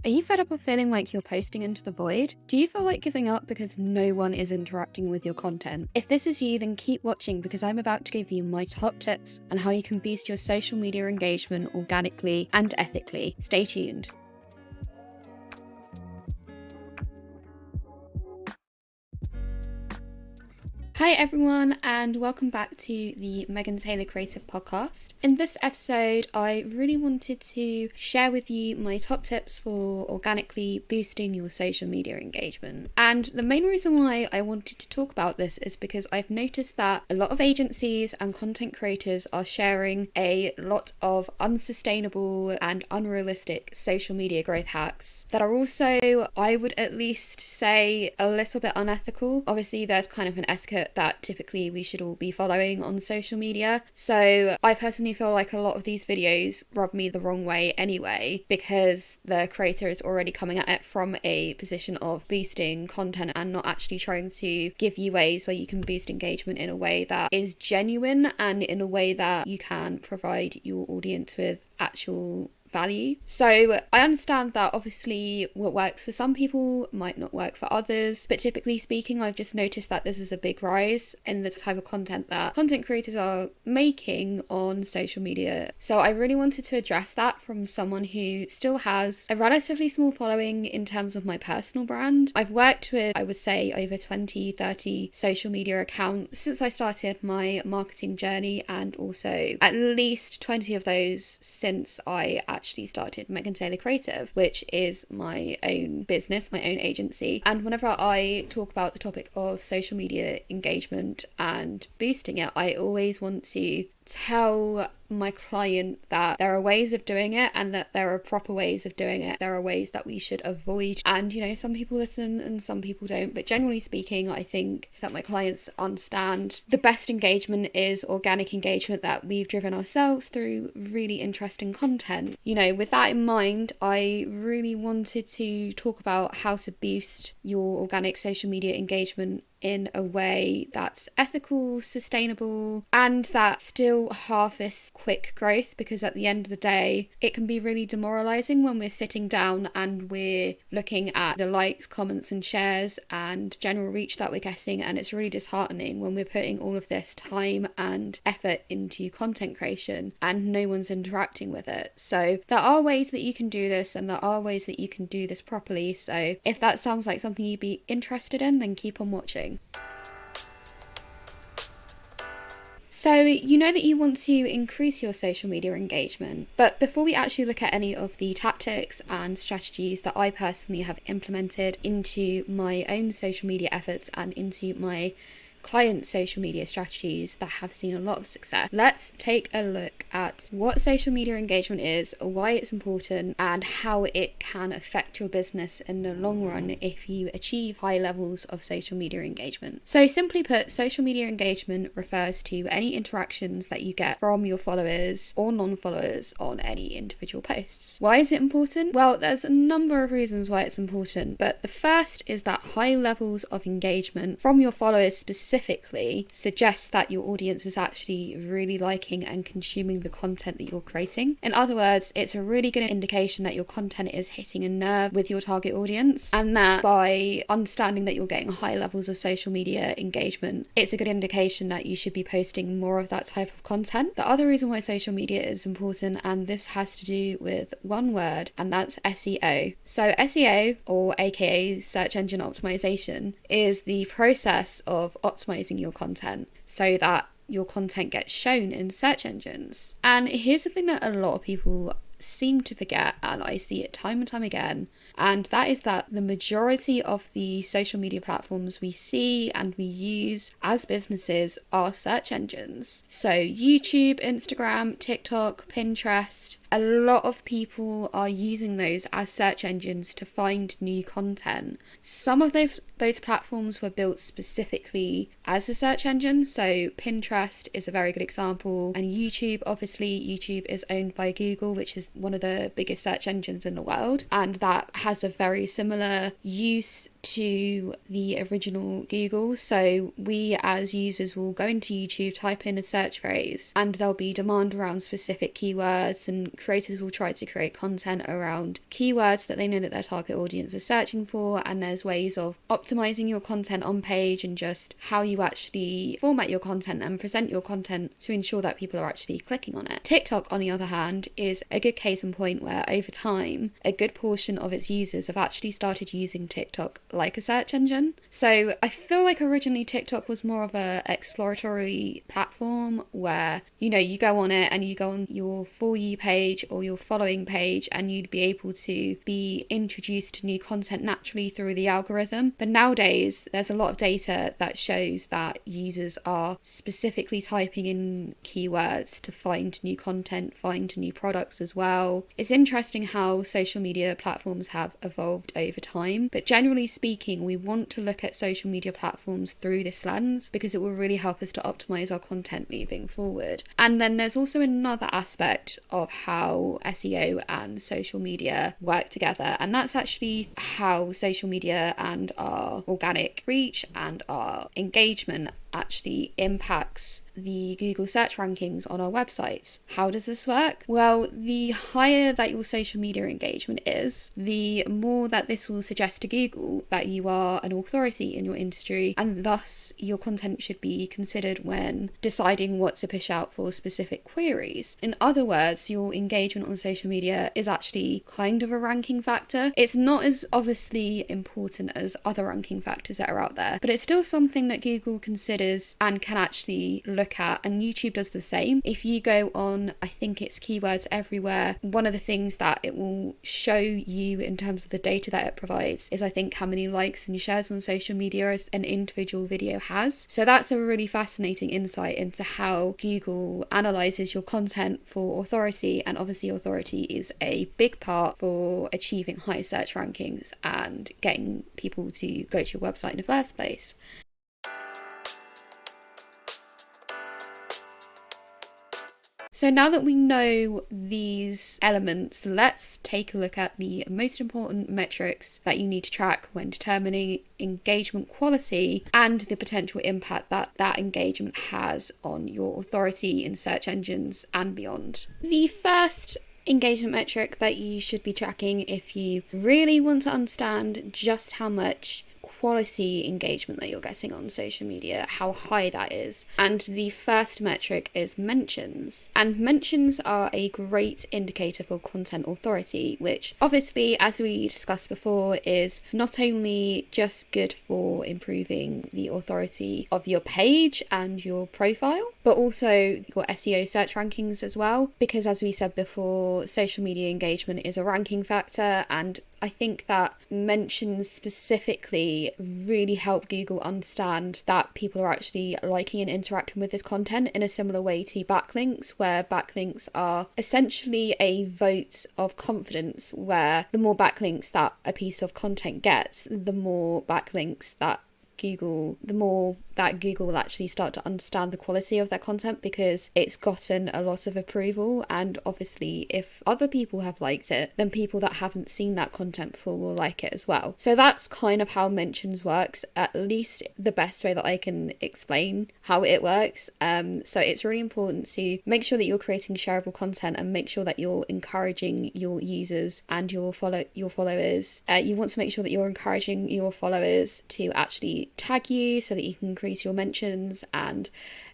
Are you fed up of feeling like you're posting into the void? Do you feel like giving up because no one is interacting with your content? If this is you, then keep watching because I'm about to give you my top tips on how you can boost your social media engagement organically and ethically. Stay tuned. Hi everyone, and welcome back to the Megan Taylor Creative Podcast. In this episode, I really wanted to share with you my top tips for organically boosting your social media engagement. And the main reason why I wanted to talk about this is because I've noticed that a lot of agencies and content creators are sharing a lot of unsustainable and unrealistic social media growth hacks that are also, I would at least say, a little bit unethical. Obviously, there's kind of an etiquette that typically we should all be following on social media. So I personally feel like a lot of these videos rub me the wrong way anyway, because the creator is already coming at it from a position of boosting content and not actually trying to give you ways where you can boost engagement in a way that is genuine and in a way that you can provide your audience with actual value. So I understand that obviously what works for some people might not work for others, but typically speaking, I've just noticed that this is a big rise in the type of content that content creators are making on social media. So I really wanted to address that from someone who still has a relatively small following in terms of my personal brand. I've worked with, I would say, over 20-30 social media accounts since I started my marketing journey, and also at least 20 of those since I actually started Megan Taylor Creative, which is my own business, my own agency. And whenever I talk about the topic of social media engagement and boosting it, I always want to tell my client that there are ways of doing it and that there are proper ways of doing it. There are ways that we should avoid, and some people listen and some people don't, but generally speaking, I think that my clients understand the best engagement is organic engagement that we've driven ourselves through really interesting content. With that in mind, I really wanted to talk about how to boost your organic social media engagement in a way that's ethical, sustainable, and that still harvests quick growth, because at the end of the day, it can be really demoralizing when we're sitting down and we're looking at the likes, comments and shares and general reach that we're getting, and it's really disheartening when we're putting all of this time and effort into content creation and no one's interacting with it. So there are ways that you can do this, and there are ways that you can do this properly. So if that sounds like something you'd be interested in, then keep on watching. So you know that you want to increase your social media engagement, but before we actually look at any of the tactics and strategies that I personally have implemented into my own social media efforts and into my client social media strategies that have seen a lot of success, let's take a look at what social media engagement is, why it's important, and how it can affect your business in the long run if you achieve high levels of social media engagement. So simply put, social media engagement refers to any interactions that you get from your followers or non-followers on any individual posts. Why is it important? Well, there's a number of reasons why it's important, but the first is that high levels of engagement from your followers specifically suggests that your audience is actually really liking and consuming the content that you're creating. In other words, it's a really good indication that your content is hitting a nerve with your target audience, and that by understanding that you're getting high levels of social media engagement, it's a good indication that you should be posting more of that type of content. The other reason why social media is important, and this has to do with one word, and that's SEO. So SEO, or aka search engine optimization, is the process of optimizing your content so that your content gets shown in search engines. And here's the thing that a lot of people seem to forget, and I see it time and time again, and that is that the majority of the social media platforms we see and we use as businesses are search engines. So YouTube, Instagram, TikTok, Pinterest, a lot of people are using those as search engines to find new content. Some of those platforms were built specifically as a search engine. So Pinterest is a very good example, and YouTube, obviously YouTube is owned by Google, which is one of the biggest search engines in the world, and that has a very similar use to the original Google. So we as users will go into YouTube, type in a search phrase, and there'll be demand around specific keywords, and creators will try to create content around keywords that they know that their target audience is searching for, and there's ways of optimizing your content on page and just how you actually format your content and present your content to ensure that people are actually clicking on it. TikTok, on the other hand, is a good case in point where over time a good portion of its users have actually started using TikTok like a search engine. So I feel like originally TikTok was more of a exploratory platform where, you know, you go on it and you go on your For You page or your following page and you'd be able to be introduced to new content naturally through the algorithm. But nowadays there's a lot of data that shows that users are specifically typing in keywords to find new content, find new products as well. It's interesting how social media platforms have evolved over time, but generally speaking, we want to look at social media platforms through this lens because it will really help us to optimize our content moving forward. And then there's also another aspect of how SEO and social media work together, and that's actually how social media and our organic reach and our engagement actually impacts the Google search rankings on our websites. How does this work? Well, the higher that your social media engagement is, the more that this will suggest to Google that you are an authority in your industry, and thus your content should be considered when deciding what to push out for specific queries. In other words, your engagement on social media is actually kind of a ranking factor. It's not as obviously important as other ranking factors that are out there, but it's still something that Google considers and can actually look at, and YouTube does the same. If you go on, I think it's Keywords Everywhere, one of the things that it will show you in terms of the data that it provides is, I think, how many likes and shares on social media as an individual video has. So that's a really fascinating insight into how Google analyzes your content for authority, and obviously authority is a big part for achieving high search rankings and getting people to go to your website in the first place. So now that we know these elements, let's take a look at the most important metrics that you need to track when determining engagement quality and the potential impact that that engagement has on your authority in search engines and beyond. The first engagement metric that you should be tracking if you really want to understand just how much quality engagement that you're getting on social media, how high that is. And the first metric is mentions. And mentions are a great indicator for content authority, which obviously, as we discussed before, is not only just good for improving the authority of your page and your profile, but also your SEO search rankings as well. Because as we said before, social media engagement is a ranking factor, and I think that mentions specifically really help Google understand that people are actually liking and interacting with this content in a similar way to backlinks, where backlinks are essentially a vote of confidence, where the more backlinks that a piece of content gets, the more backlinks that Google will actually start to understand the quality of their content, because it's gotten a lot of approval. And obviously if other people have liked it, then people that haven't seen that content before will like it as well. So that's kind of how mentions works, at least the best way that I can explain how it works. So it's really important to make sure that you're creating shareable content and make sure that you're encouraging your users and your followers. You want to make sure that you're encouraging your followers to actually tag you so that you can increase your mentions, and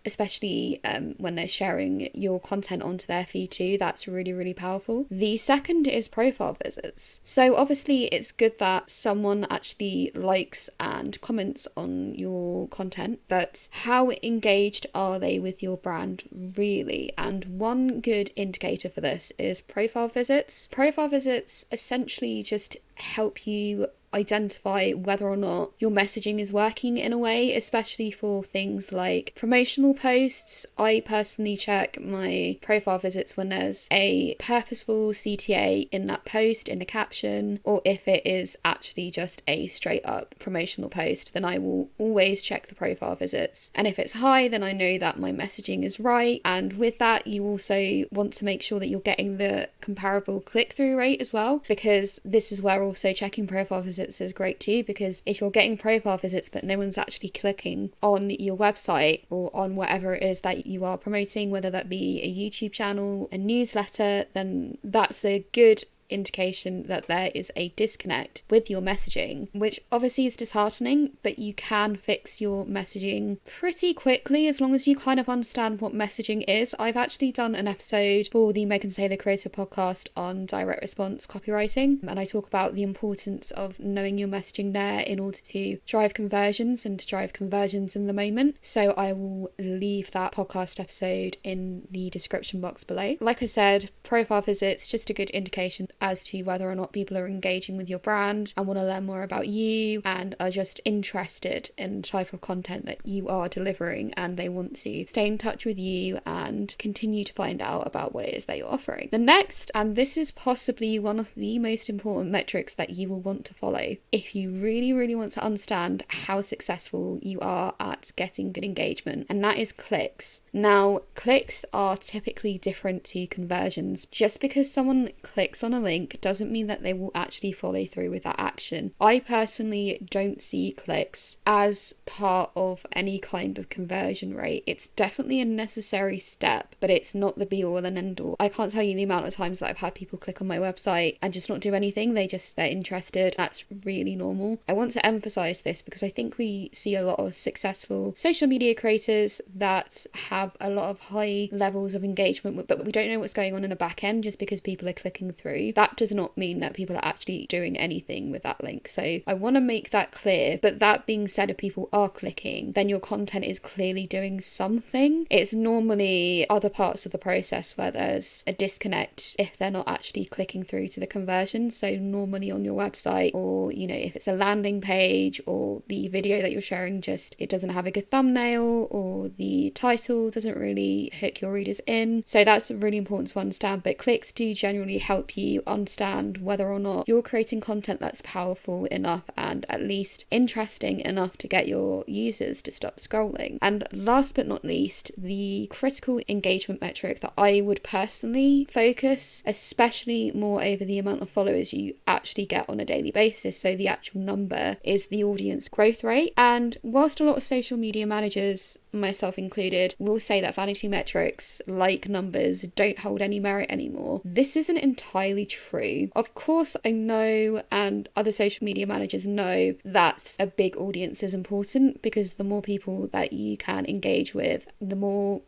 especially when they're sharing your content onto their feed too, that's really, really powerful. The second is profile visits. So obviously it's good that someone actually likes and comments on your content, but how engaged are they with your brand really? And one good indicator for this is profile visits. Profile visits essentially just help you identify whether or not your messaging is working in a way, especially for things like promotional posts. I personally check my profile visits when there's a purposeful CTA in that post, in the caption, or if it is actually just a straight up promotional post, then I will always check the profile visits. And if it's high, then I know that my messaging is right. And with that, you also want to make sure that you're getting the comparable click-through rate as well, because this is where also checking profile visits visits is great too, because if you're getting profile visits but no one's actually clicking on your website or on whatever it is that you are promoting, whether that be a YouTube channel, a newsletter, then that's a good indication that there is a disconnect with your messaging, which obviously is disheartening, but you can fix your messaging pretty quickly as long as you kind of understand what messaging is. I've actually done an episode for the Megan Taylor Creator podcast on direct response copywriting, and I talk about the importance of knowing your messaging there in order to drive conversions and to drive conversions in the moment. So I will leave that podcast episode in the description box below. Like I said, profile visits, just a good indication as to whether or not people are engaging with your brand and want to learn more about you and are just interested in the type of content that you are delivering, and they want to stay in touch with you and continue to find out about what it is that you're offering. The next, and this is possibly one of the most important metrics that you will want to follow if you really want to understand how successful you are at getting good engagement, and that is clicks. Now, clicks are typically different to conversions. Just because someone clicks on a link doesn't mean that they will actually follow through with that action. I personally don't see clicks as part of any kind of conversion rate. It's definitely a necessary step, but it's not the be all and end all. I can't tell you the amount of times that I've had people click on my website and just not do anything. They're interested. That's really normal. I want to emphasize this because I think we see a lot of successful social media creators that have a lot of high levels of engagement, but we don't know what's going on in the back end just because people are clicking through. That does not mean that people are actually doing anything with that link. So I want to make that clear. But that being said, if people are clicking, then your content is clearly doing something. It's normally other parts of the process where there's a disconnect if they're not actually clicking through to the conversion. So normally on your website, or if it's a landing page, or the video that you're sharing, just it doesn't have a good thumbnail, or the title doesn't really hook your readers in. So that's really important to understand. But clicks do generally help you understand whether or not you're creating content that's powerful enough and at least interesting enough to get your users to stop scrolling. And last but not least, the critical engagement metric that I would personally focus especially more over the amount of followers you actually get on a daily basis. So the actual number is the audience growth rate. And whilst a lot of social media managers, myself included, will say that vanity metrics like numbers don't hold any merit anymore, this isn't entirely true. Of course, I know, and other social media managers know, that a big audience is important, because the more people that you can engage with, the more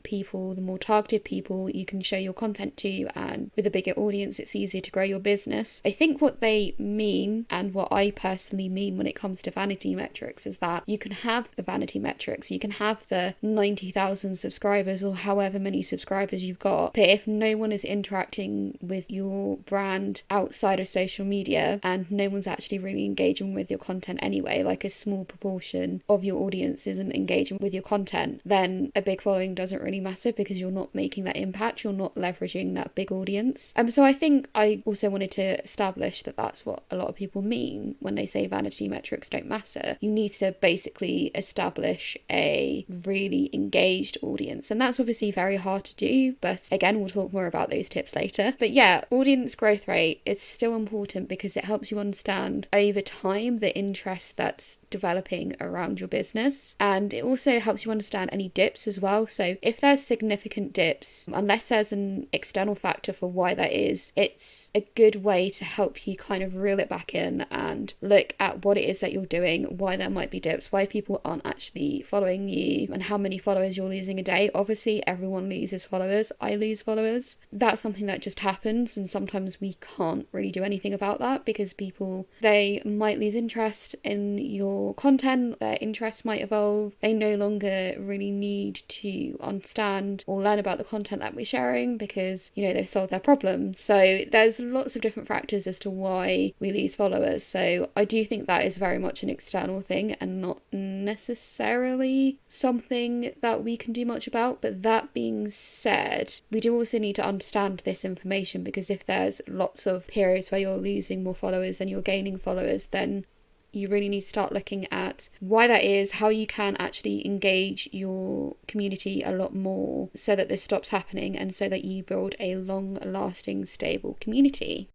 targeted people you can show your content to, and with a bigger audience it's easier to grow your business. I think what they mean, and what I personally mean when it comes to vanity metrics, is that you can have the vanity metrics, you can have the 90,000 subscribers or however many subscribers you've got, but if no one is interacting with your brand outside of social media and no one's actually really engaging with your content anyway, like a small proportion of your audience isn't engaging with your content, then a big following doesn't really matter, because you're not making that impact, you're not leveraging that big audience. So I think I also wanted to establish that that's what a lot of people mean when they say vanity metrics don't matter. You need to basically establish a really engaged audience, and that's obviously very hard to do, but again, we'll talk more about those tips later. But yeah, audience growth rate is still important because it helps you understand over time the interest that's developing around your business, and it also helps you understand any dips as well. So if there's significant dips, unless there's an external factor for why that is, it's a good way to help you kind of reel it back in and look at what it is that you're doing, why there might be dips, why people aren't actually following you, and how many followers you're losing a day. Obviously everyone loses followers, I lose followers, that's something that just happens, and sometimes we can't really do anything about that, because people, they might lose interest in your content, their interests might evolve, they no longer really need to understand or learn about the content that we're sharing because they've solved their problem. So there's lots of different factors as to why we lose followers. So I do think that is very much an external thing and not necessarily something that we can do much about. But that being said, we do also need to understand this information, because if there's lots of periods where you're losing more followers than you're gaining followers, then you really need to start looking at why that is, how you can actually engage your community a lot more so that this stops happening, and so that you build a long-lasting, stable community.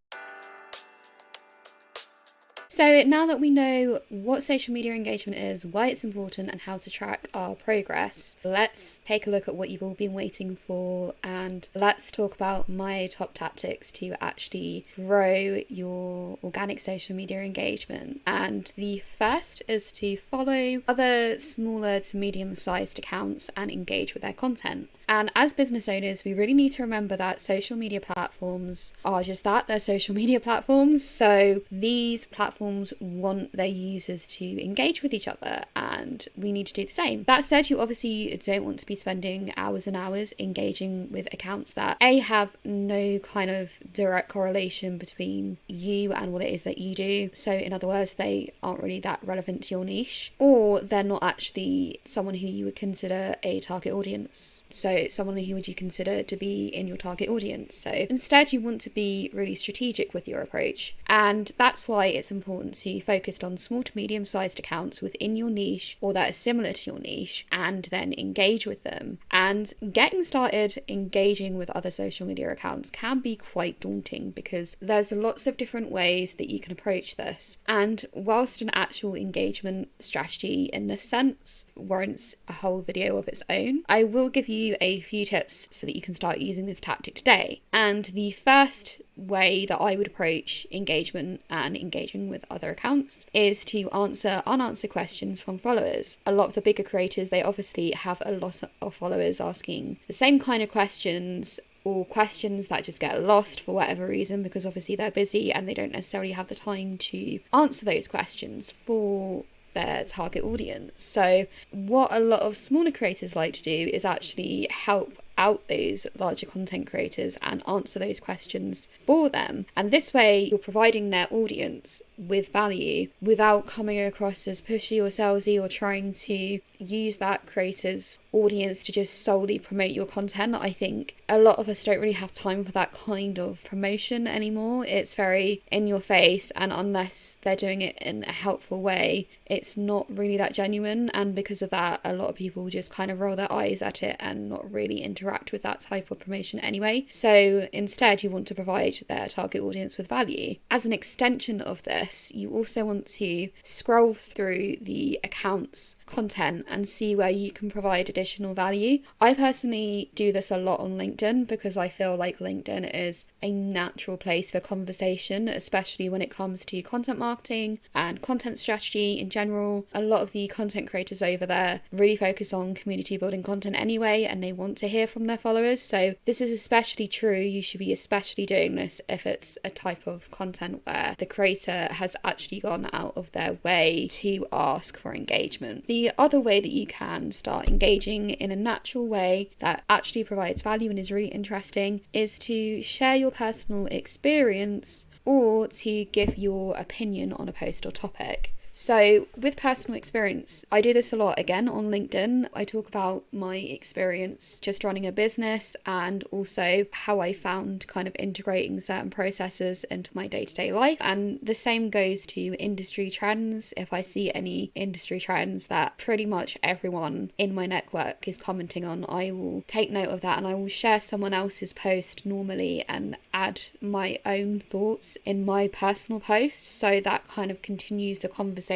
So now that we know what social media engagement is, why it's important, and how to track our progress, let's take a look at what you've all been waiting for, and let's talk about my top tactics to actually grow your organic social media engagement. And the first is to follow other smaller to medium-sized accounts and engage with their content. And as business owners, we really need to remember that social media platforms are just that, they're social media platforms. So these platforms want their users to engage with each other, and we need to do the same. That said, you obviously don't want to be spending hours and hours engaging with accounts that A, have no kind of direct correlation between you and what it is that you do. So in other words, they aren't really that relevant to your niche, or they're not actually someone who you would consider a target audience. So someone who would you consider to be in your target audience. So instead, you want to be really strategic with your approach. And that's why it's important to focus on small to medium-sized accounts within your niche or that are similar to your niche, and then engage with them. And getting started engaging with other social media accounts can be quite daunting because there's lots of different ways that you can approach this. And whilst an actual engagement strategy in this sense warrants a whole video of its own, I will give you a few tips so that you can start using this tactic today. And the first way that I would approach engagement and engaging with other accounts is to answer unanswered questions from followers. A lot of the bigger creators, they obviously have a lot of followers asking the same kind of questions, or questions that just get lost for whatever reason, because obviously they're busy and they don't necessarily have the time to answer those questions for their target audience. So what a lot of smaller creators like to do is actually help out those larger content creators and answer those questions for them. And this way you're providing their audience with value without coming across as pushy or salesy or trying to use that creator's audience to just solely promote your content. I think a lot of us don't really have time for that kind of promotion anymore. It's very in your face, and unless they're doing it in a helpful way, it's not really that genuine. And because of that, a lot of people just kind of roll their eyes at it and not really interact with that type of promotion anyway. So instead, you want to provide their target audience with value. As an extension of this, you also want to scroll through the account's content and see where you can provide additional value. I personally do this a lot on LinkedIn because I feel like LinkedIn is a natural place for conversation, especially when it comes to content marketing and content strategy in general. A lot of the content creators over there really focus on community building content anyway, and they want to hear from their followers. So this is especially true. You should be especially doing this if it's a type of content where the creator has actually gone out of their way to ask for engagement. The other way that you can start engaging in a natural way that actually provides value and is really interesting is to share your personal experience or to give your opinion on a post or topic. So with personal experience, I do this a lot again on LinkedIn. I talk about my experience just running a business and also how I found kind of integrating certain processes into my day-to-day life. And the same goes to industry trends. If I see any industry trends that pretty much everyone in my network is commenting on, I will take note of that and I will share someone else's post normally and add my own thoughts in my personal post. So that kind of continues the conversation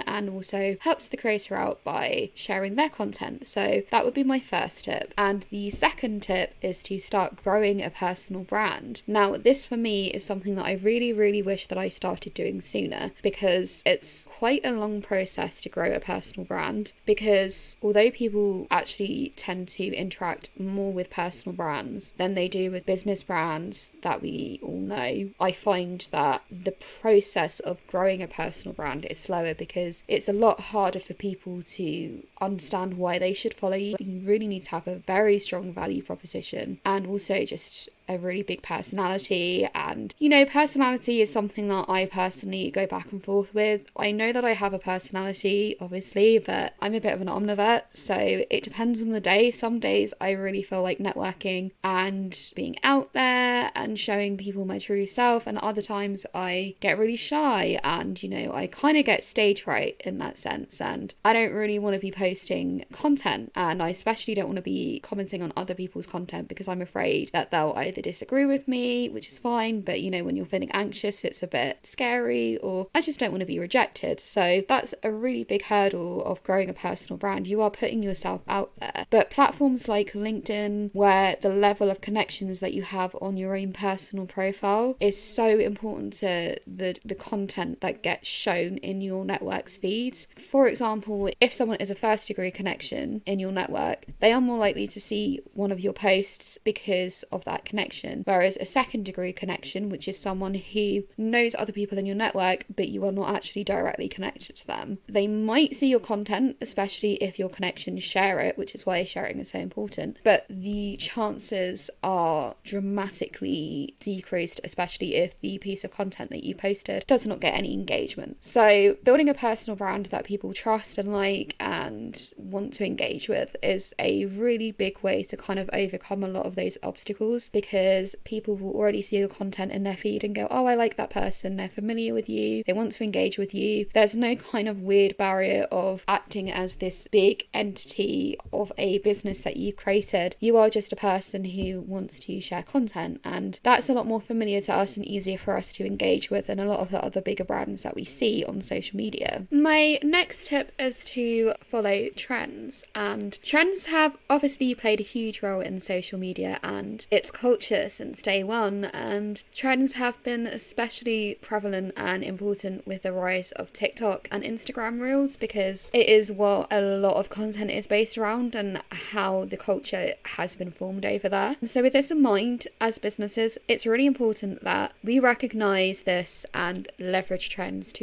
and also helps the creator out by sharing their content. So that would be my first tip. And the second tip is to start growing a personal brand. Now, this for me is something that I really, really wish that I started doing sooner, because it's quite a long process to grow a personal brand, because although people actually tend to interact more with personal brands than they do with business brands that we all know, I find that the process of growing a personal brand is slower because it's a lot harder for people to understand why they should follow you. You really need to have a very strong value proposition and also just a really big personality. And personality is something that I personally go back and forth with. I know that I have a personality obviously, but I'm a bit of an omnivore, so it depends on the day. Some days I really feel like networking and being out there and showing people my true self, and other times I get really shy and I kind of get stage fright in that sense, and I don't really want to be posting content, and I especially don't want to be commenting on other people's content because I'm afraid that they'll either either disagree with me, which is fine, but when you're feeling anxious, it's a bit scary, or I just don't want to be rejected. So that's a really big hurdle of growing a personal brand. You are putting yourself out there. But platforms like LinkedIn, where the level of connections that you have on your own personal profile is so important to the content that gets shown in your network's feeds. For example, if someone is a first degree connection in your network, they are more likely to see one of your posts because of that connection. Whereas a second degree connection, which is someone who knows other people in your network, but you are not actually directly connected to them, they might see your content, especially if your connections share it, which is why sharing is so important. But the chances are dramatically decreased, especially if the piece of content that you posted does not get any engagement. So building a personal brand that people trust and like and want to engage with is a really big way to kind of overcome a lot of those obstacles, because people will already see your content in their feed and go, oh, I like that person, they're familiar with you, they want to engage with you. There's no kind of weird barrier of acting as this big entity of a business that you've created. You are just a person who wants to share content, and that's a lot more familiar to us and easier for us to engage with than a lot of the other bigger brands that we see on social media. My next tip is to follow trends, and trends have obviously played a huge role in social media and its culture since day one, and trends have been especially prevalent and important with the rise of TikTok and Instagram Reels, because it is what a lot of content is based around and how the culture has been formed over there. So with this in mind, as businesses, it's really important that we recognise this and leverage trends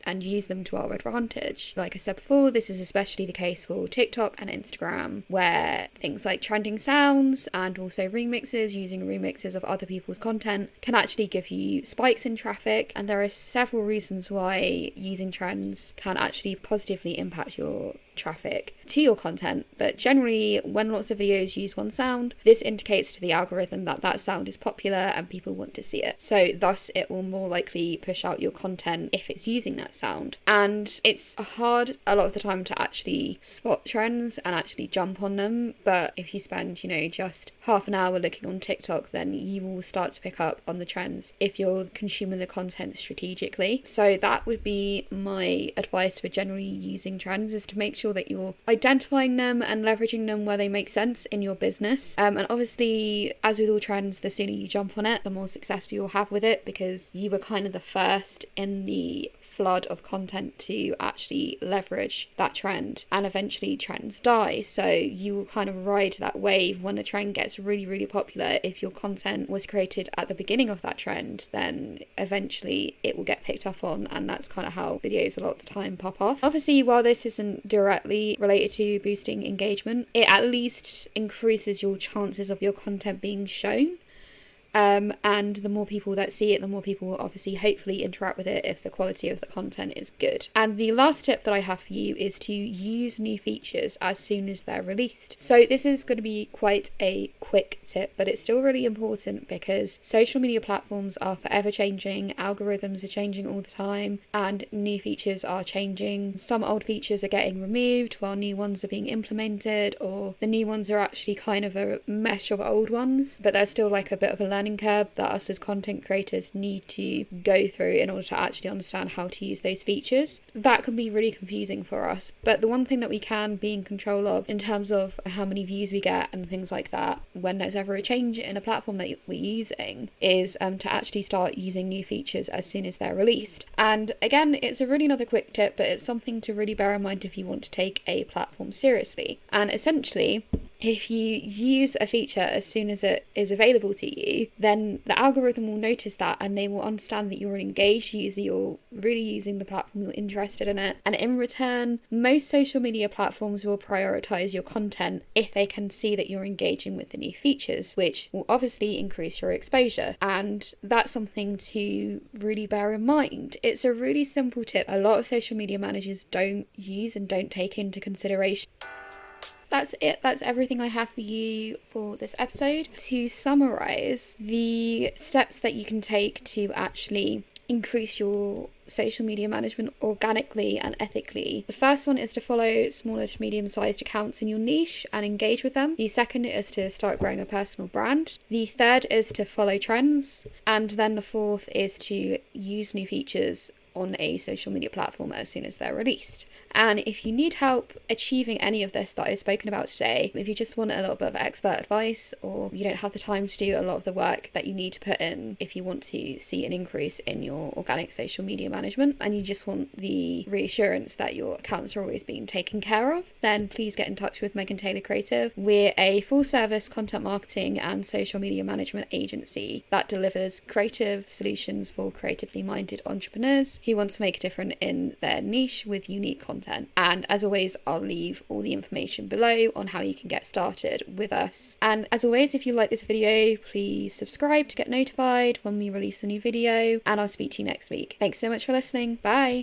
and use them to our advantage. Like I said before, this is especially the case for TikTok and Instagram, where things like trending sounds and also remixes, using remixes of other people's content, can actually give you spikes in traffic. And there are several reasons why using trends can actually positively impact your traffic to your content. But generally, when lots of videos use one sound, this indicates to the algorithm that that sound is popular and people want to see it. So thus it will more likely push out your content if it's using that sound. And it's hard a lot of the time to actually spot trends and actually jump on them, but if you spend just half an hour looking on TikTok, then you will start to pick up on the trends if you're consuming the content strategically. So that would be my advice for generally using trends, is to make sure that you're identifying them and leveraging them where they make sense in your business. And obviously, as with all trends, the sooner you jump on it, the more success you'll have with it, because you were kind of the first in the flood of content to actually leverage that trend, and eventually trends die, so you will kind of ride that wave. When a trend gets really, really popular, if your content was created at the beginning of that trend, then eventually it will get picked up on, and that's kind of how videos a lot of the time pop off. Obviously, while this isn't directly related to boosting engagement, it at least increases your chances of your content being shown. And the more people that see it, the more people will obviously hopefully interact with it if the quality of the content is good. And the last tip that I have for you is to use new features as soon as they're released. So this is going to be quite a quick tip, but it's still really important because social media platforms are forever changing, algorithms are changing all the time, and new features are changing. Some old features are getting removed while new ones are being implemented, or the new ones are actually kind of a mesh of old ones, but they're still like a bit of a learning curve that us as content creators need to go through in order to actually understand how to use those features. That can be really confusing for us, but the one thing that we can be in control of in terms of how many views we get and things like that when there's ever a change in a platform that we're using is to actually start using new features as soon as they're released. And again, it's a really another quick tip, but it's something to really bear in mind if you want to take a platform seriously. And essentially, if you use a feature as soon as it is available to you, then the algorithm will notice that and they will understand that you're an engaged user, you're really using the platform, you're interested in it. And in return, most social media platforms will prioritize your content if they can see that you're engaging with the new features, which will obviously increase your exposure. And that's something to really bear in mind. It's a really simple tip a lot of social media managers don't use and don't take into consideration. That's it. That's everything I have for you for this episode. To summarise, the steps that you can take to actually increase your social media management organically and ethically. The first one is to follow smaller to medium-sized accounts in your niche and engage with them. The second is to start growing a personal brand. The third is to follow trends. And then the fourth is to use new features on a social media platform as soon as they're released. And if you need help achieving any of this that I've spoken about today, if you just want a little bit of expert advice, or you don't have the time to do a lot of the work that you need to put in if you want to see an increase in your organic social media management, and you just want the reassurance that your accounts are always being taken care of, then please get in touch with Megan Taylor Creative. We're a full service content marketing and social media management agency that delivers creative solutions for creatively minded entrepreneurs who want to make a difference in their niche with unique content. And as always, I'll leave all the information below on how you can get started with us. And as always, if you like this video, please subscribe to get notified when we release a new video, and I'll speak to you next week. Thanks so much for listening. Bye.